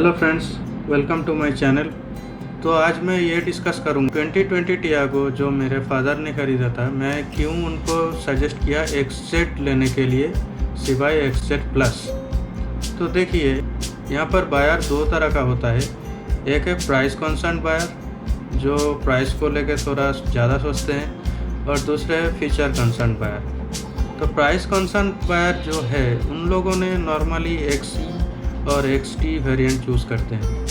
Hello friends, welcome to my channel. तो आज मैं ये डिस्कस करूँगा 2020 टियागो जो मेरे फादर ने ख़रीदा था, मैं क्यों उनको सजेस्ट किया XZ लेने के लिए सिवाय XZ प्लस। तो देखिए, यहाँ पर बायर दो तरह का होता है। एक है प्राइस कंसर्न बायर जो प्राइस को लेके थोड़ा ज़्यादा सोचते हैं, और दूसरे है फीचर कंसर्न बायर। तो प्राइस कंसर्न बायर जो है उन लोगों ने नॉर्मली XE और XT वेरिएंट चूज़ करते हैं।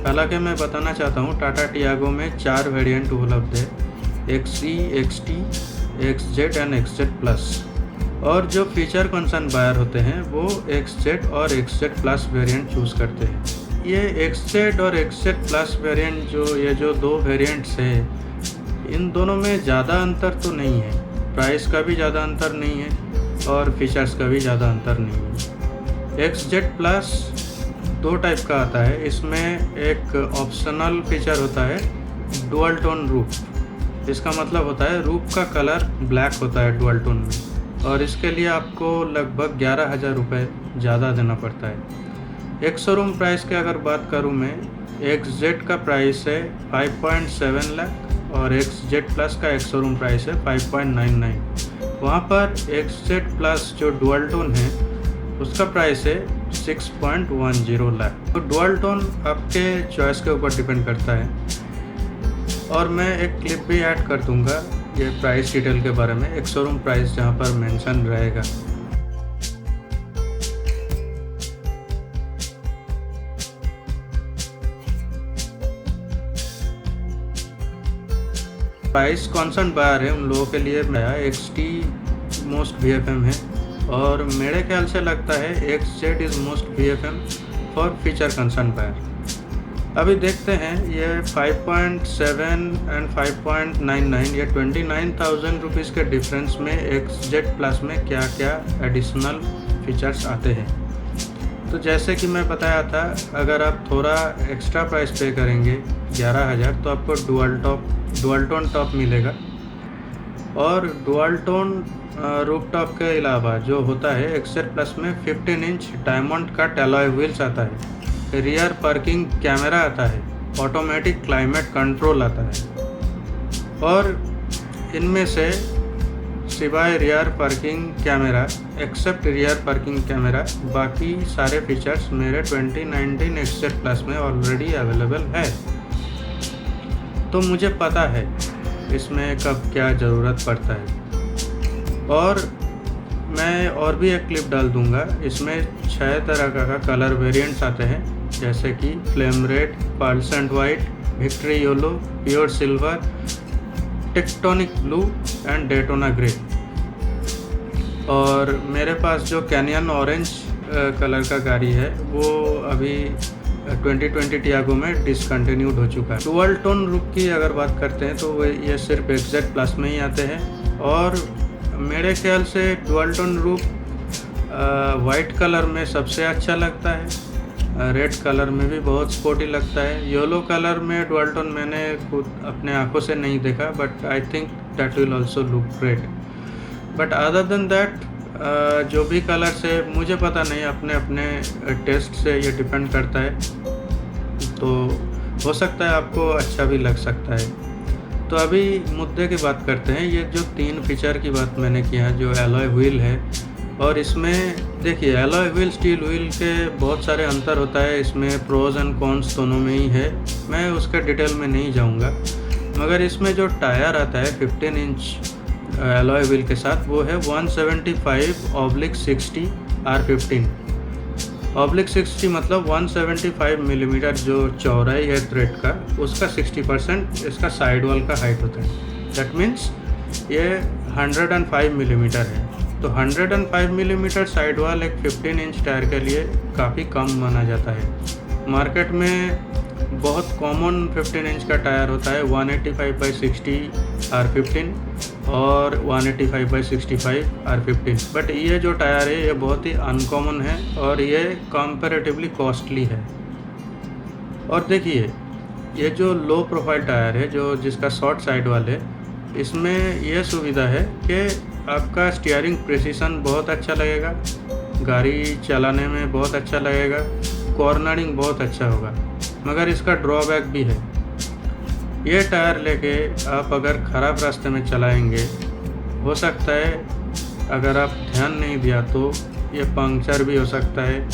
हालांकि मैं बताना चाहता हूँ टाटा टियागो में 4 वेरिएंट उपलब्ध है, XE, XT, XZ and XZ plus. और जो फीचर कंसर्न बायर होते हैं वो XZ और XZ प्लस वेरिएंट चूज़ करते हैं। ये XZ और XZ प्लस वेरिएंट जो दो वेरिएंट्स है, इन दोनों में ज़्यादा अंतर तो नहीं है। प्राइस का भी ज़्यादा अंतर नहीं है और फीचर्स का भी ज़्यादा अंतर नहीं है। XZ प्लस दो टाइप का आता है। इसमें एक ऑप्शनल फीचर होता है डुअल टोन रूफ। इसका मतलब होता है रूफ का कलर ब्लैक होता है डुअल टोन में, और इसके लिए आपको लगभग 11,000 रुपये ज़्यादा देना पड़ता है। एक शोरूम प्राइस की अगर बात करूँ मैं, XZ का प्राइस है 5.7 लाख और XZ प्लस का एक शोरूम प्राइस है 5.99। वहाँ पर XZ प्लस जो डुअल टोन है उसका प्राइस है 6.10 लाख। तो डुअल टोन आपके चॉइस के ऊपर डिपेंड करता है, और मैं एक क्लिप भी ऐड कर दूंगा ये प्राइस डिटेल के बारे में, एक शोरूम प्राइस जहां पर मेंशन रहेगा। प्राइस कॉन्सर्न बायर है उन लोगों के लिए XT मोस्ट VFM है, और मेरे ख्याल से लगता है XZ is most VFM for feature concern buyer. अभी देखते हैं ये 5.7 एंड 5.99, ये 29,000 रुपीज़ के डिफरेंस में XZ प्लस में क्या क्या एडिशनल फीचर्स आते हैं। तो जैसे कि मैं बताया था, अगर आप थोड़ा एक्स्ट्रा प्राइस पे करेंगे 11,000 तो आपको डुअल टोन टॉप मिलेगा, और डुअल टोन रूफ टॉप के अलावा जो होता है XZ प्लस में 15 इंच डायमंड का एलॉय व्हील्स आता है, रियर पार्किंग कैमरा आता है, ऑटोमेटिक क्लाइमेट कंट्रोल आता है, और इनमें से सिवाय rear parking camera, except rear parking camera, बाकी सारे फीचर्स मेरे 2019 XZ प्लस में ऑलरेडी अवेलेबल है। तो मुझे पता है इसमें कब क्या ज़रूरत पड़ता है। और मैं और भी एक क्लिप डाल दूंगा। इसमें 6 तरह का कलर वेरिएंट्स आते हैं, जैसे कि flame red, percent white, victory yellow, pure silver, tectonic blue and Daytona grey. और मेरे पास जो कैनियन ऑरेंज कलर का गाड़ी है वो अभी 2020 टियागो में डिसकंटिन्यूड हो चुका है। डुअल टोन रूफ की अगर बात करते हैं तो ये सिर्फ XZ प्लस में ही आते हैं, और मेरे ख्याल से dual tone roof white colour में सबसे अच्छा लगता है, रेड कलर में भी बहुत स्पोर्टी लगता है, येलो कलर में डुअल टोन मैंने खुद अपने आंखों से नहीं देखा, but I think that will also look great. But other than that जो भी कलर्स है मुझे पता नहीं, अपने अपने टेस्ट से ये डिपेंड करता है, तो हो सकता है आपको अच्छा भी लग सकता है। तो अभी मुद्दे की बात करते हैं। ये जो 3 फीचर की बात मैंने किया, जो एलॉय व्हील है, और इसमें देखिए एलॉय व्हील स्टील व्हील के बहुत सारे अंतर होता है, इसमें प्रोज एंड कॉन्स दोनों में ही है, मैं उसके डिटेल में नहीं जाऊंगा। मगर इसमें जो टायर आता है 15 इंच एलॉय व्हील के साथ, वो है 175/60 R15। /60 मतलब 175 मिलीमीटर जो चौड़ाई है थ्रेड का, उसका 60% इसका साइड वॉल का हाइट होता है। दैट मीन्स ये 105 मिलीमीटर है। तो 105 मिलीमीटर साइड वॉल एक 15 इंच टायर के लिए काफ़ी कम माना जाता है। मार्केट में बहुत कॉमन 15 इंच का टायर होता है 185/60 R15 और 185/65 R15, बट ये जो टायर है ये बहुत ही अनकॉमन है और ये कंपैरेटिवली कॉस्टली है। और देखिए ये जो लो प्रोफाइल टायर है जिसका शॉर्ट साइड वाले, इसमें यह सुविधा है कि आपका स्टीयरिंग प्रिसीशन बहुत अच्छा लगेगा, गाड़ी चलाने में बहुत अच्छा लगेगा, कॉर्नरिंग बहुत अच्छा होगा, मगर इसका ड्रॉबैक भी है। ये टायर लेके आप अगर ख़राब रास्ते में चलाएंगे, हो सकता है अगर आप ध्यान नहीं दिया तो ये पंक्चर भी हो सकता है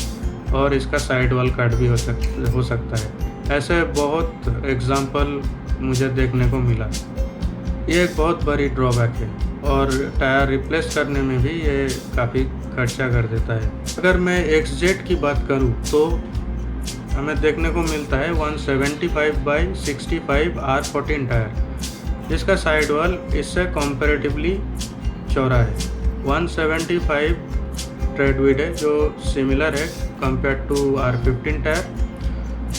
और इसका साइड वॉल कट भी हो सकता है। ऐसे बहुत एग्ज़ाम्पल मुझे देखने को मिला। ये एक बहुत बड़ी ड्रॉबैक है और टायर रिप्लेस करने में भी ये काफ़ी खर्चा कर देता है। अगर मैं XZ की बात करूँ तो हमें देखने को मिलता है 175/65 R14 टायर, जिसका साइड वॉल इससे कंपैरेटिवली चौड़ा है। 175 ट्रेड विड्थ है जो सिमिलर है कंपेयर टू R15 टायर,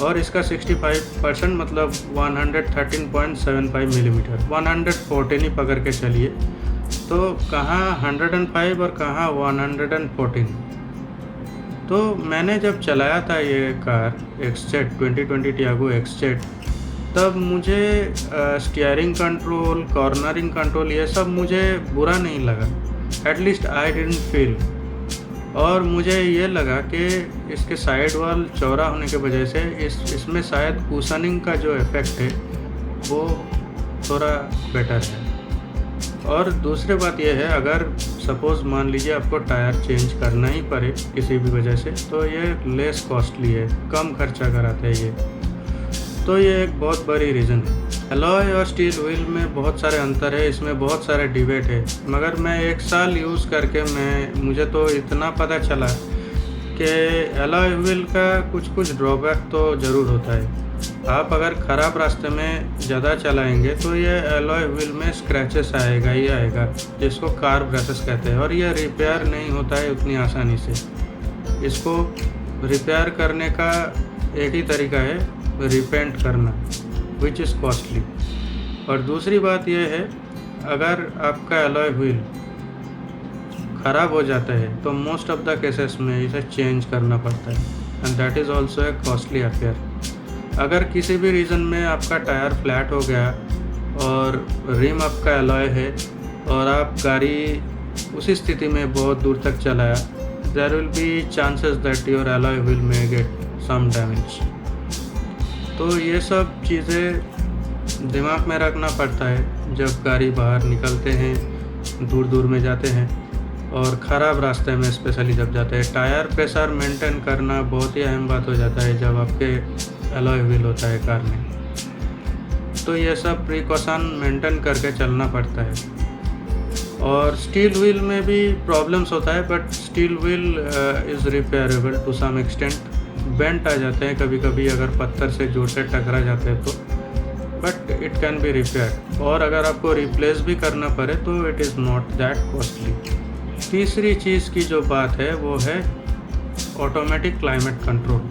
और इसका 65% मतलब 113.75 मिलीमीटर, 114 ही पकड़ के चलिए। तो कहाँ 105 और कहाँ 114। तो मैंने जब चलाया था ये कार XZ 2020 टियागो XZ, तब मुझे स्टीयरिंग कंट्रोल, कॉर्नरिंग कंट्रोल ये सब मुझे बुरा नहीं लगा, एटलीस्ट आई डिडंट फील। और मुझे ये लगा कि इसके साइड वॉल चौड़ा होने के वजह से इसमें शायद कुशनिंग का जो इफ़ेक्ट है वो थोड़ा बेटर है। और दूसरी बात यह है, अगर सपोज़ मान लीजिए आपको टायर चेंज करना ही पड़े किसी भी वजह से, तो ये लेस कॉस्टली है, कम खर्चा कराते हैं ये। तो ये एक बहुत बड़ी रीज़न है। एलॉय और स्टील व्हील में बहुत सारे अंतर है, इसमें बहुत सारे डिबेट है, मगर मैं 1 साल यूज़ करके मुझे तो इतना पता चला कि एलॉय व्हील का कुछ ड्रॉबैक तो ज़रूर होता है। आप अगर ख़राब रास्ते में ज़्यादा चलाएंगे तो ये एलॉय व्हील में स्क्रैचेस आएगा ही आएगा, जिसको कार ब्रशेस कहते हैं, और ये रिपेयर नहीं होता है उतनी आसानी से। इसको रिपेयर करने का एक ही तरीका है, रिपेंट करना, विच इज़ कॉस्टली। और दूसरी बात यह है, अगर आपका एलॉय व्हील ख़राब हो जाता है तो मोस्ट ऑफ द केसेस में इसे चेंज करना पड़ता है, and that is also a costly affair. अगर किसी भी रीज़न में आपका टायर फ्लैट हो गया और रिम आपका एलॉय है और आप गाड़ी उसी स्थिति में बहुत दूर तक चलाया, there will be chances that your alloy wheel में गेट सम डैमेज। तो ये सब चीज़ें दिमाग में रखना पड़ता है जब गाड़ी बाहर निकलते हैं, दूर में जाते हैं, और ख़राब रास्ते में स्पेशली जब जाते हैं। टायर प्रेशर मेंटेन करना बहुत ही अहम बात हो जाता है जब आपके एलॉय व्हील होता है कार में। तो ये सब प्रिकॉशन मेंटेन करके चलना पड़ता है। और स्टील व्हील में भी प्रॉब्लम्स होता है, but steel wheel is repairable to some extent. Bent आ जाते हैं कभी कभी अगर पत्थर से जोर से टकरा जाते हैं तो, but it can be repair. और अगर आपको रिप्लेस भी करना पड़े तो it is not that costly. तीसरी चीज़ की जो बात है वो है ऑटोमेटिक क्लाइमेट कंट्रोल।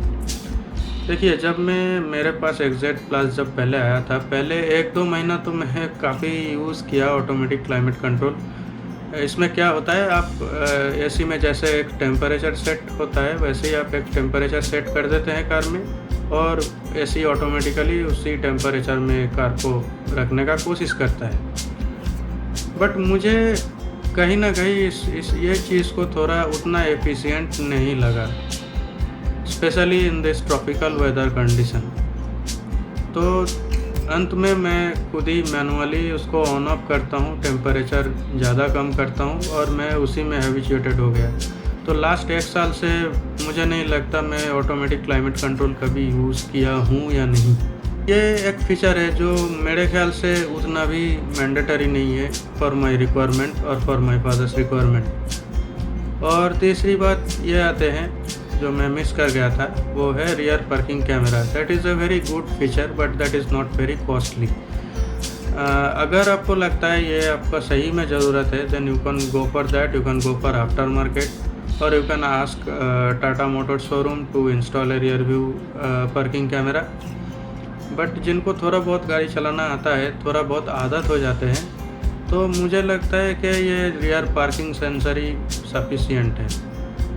देखिए, जब मेरे पास XZ प्लस जब पहले आया था, पहले 1-2 महीना तो मैं काफ़ी यूज़ किया ऑटोमेटिक क्लाइमेट कंट्रोल। इसमें क्या होता है, आप AC में जैसे एक टेम्परेचर सेट होता है वैसे ही आप एक टेम्परेचर सेट कर देते हैं कार में, और AC ऑटोमेटिकली उसी टेम्परेचर में कार को रखने का कोशिश करता है। बट मुझे कहीं ना कहीं ये चीज़ को थोड़ा उतना एफिशिएंट नहीं लगा, specially in this tropical weather condition. तो अंत में मैं खुद ही मैनुअली उसको ऑन ऑफ करता हूँ, टेम्परेचर ज़्यादा कम करता हूँ, और मैं उसी में हैबिचुएटेड हो गया। तो लास्ट 1 साल से मुझे नहीं लगता मैं ऑटोमेटिक क्लाइमेट कंट्रोल कभी यूज़ किया हूँ या नहीं। ये एक फीचर है जो मेरे ख्याल से उतना भी मैंडेटरी नहीं है फॉर माई रिक्वायरमेंट और फॉर माई फादर्स रिक्वायरमेंट। और तीसरी बात ये आते हैं जो मैं मिस कर गया था, वो है rear parking camera. That is a very good feature, but that is not very costly. अगर आपको लगता है ये आपका सही में ज़रूरत है, then you can go for that, you can go for after market, और you can ask Tata motors showroom to install a rear view parking camera. But जिनको थोड़ा बहुत गाड़ी चलाना आता है, थोड़ा बहुत आदत हो जाते हैं, तो मुझे लगता है कि ये रियर पार्किंग सेंसर ही सफिशिएंट है।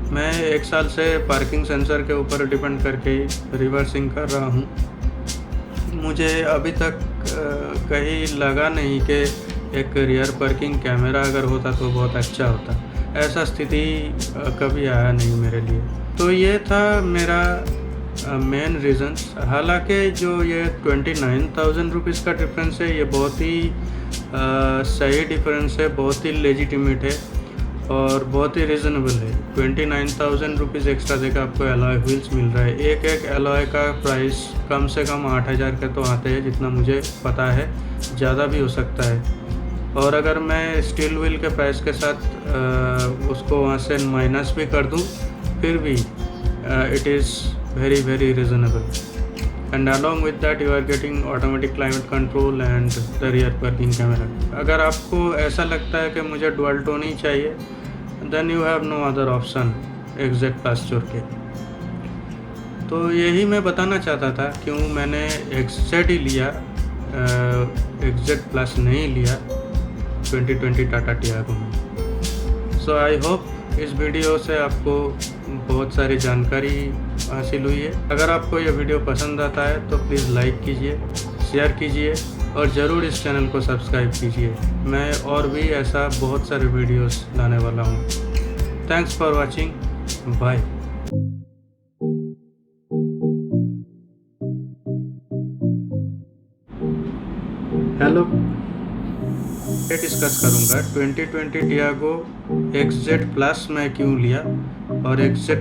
मैं 1 साल से पार्किंग सेंसर के ऊपर डिपेंड करके ही रिवर्सिंग कर रहा हूँ। मुझे अभी तक कहीं लगा नहीं कि एक रियर पार्किंग कैमरा अगर होता तो बहुत अच्छा होता। ऐसा स्थिति कभी आया नहीं मेरे लिए। तो ये था मेरा मेन रीज़न्स। हालांकि जो ये 29,000 रुपीज़ का डिफरेंस है, ये बहुत ही सही डिफरेंस है, बहुत ही लेजिटिमेट है और बहुत ही रीज़नेबल है। 29,000 रुपीज़ एक्स्ट्रा देकर आपको एलॉय व्हील्स मिल रहा है। एक एलॉय का प्राइस कम से कम 8,000 के तो आते हैं, जितना मुझे पता है, ज़्यादा भी हो सकता है। और अगर मैं स्टील व्हील के प्राइस के साथ उसको वहाँ से माइनस भी कर दूँ, फिर भी it is very reasonable, and along with that you are getting automatic climate control and the rear parking camera. अगर आपको ऐसा लगता है कि मुझे डुअल टोन ही चाहिए, then you have no other option XZ Plus छोड़ के। तो यही मैं बताना चाहता था क्यों मैंने XZ ही लिया, XZ Plus नहीं लिया 2020 टाटा टियागो में। सो आई होप इस वीडियो से आपको बहुत सारी जानकारी हासिल हुई है। अगर आपको यह वीडियो पसंद आता है तो प्लीज़ लाइक कीजिए, शेयर कीजिए और ज़रूर इस चैनल को सब्सक्राइब कीजिए। मैं और भी ऐसा बहुत सारे वीडियोस लाने वाला हूँ। Thanks for watching, bye. Hello, ये डिस्कस करूँगा 2020 टियागो XZ Plus मैं क्यों लिया और XZ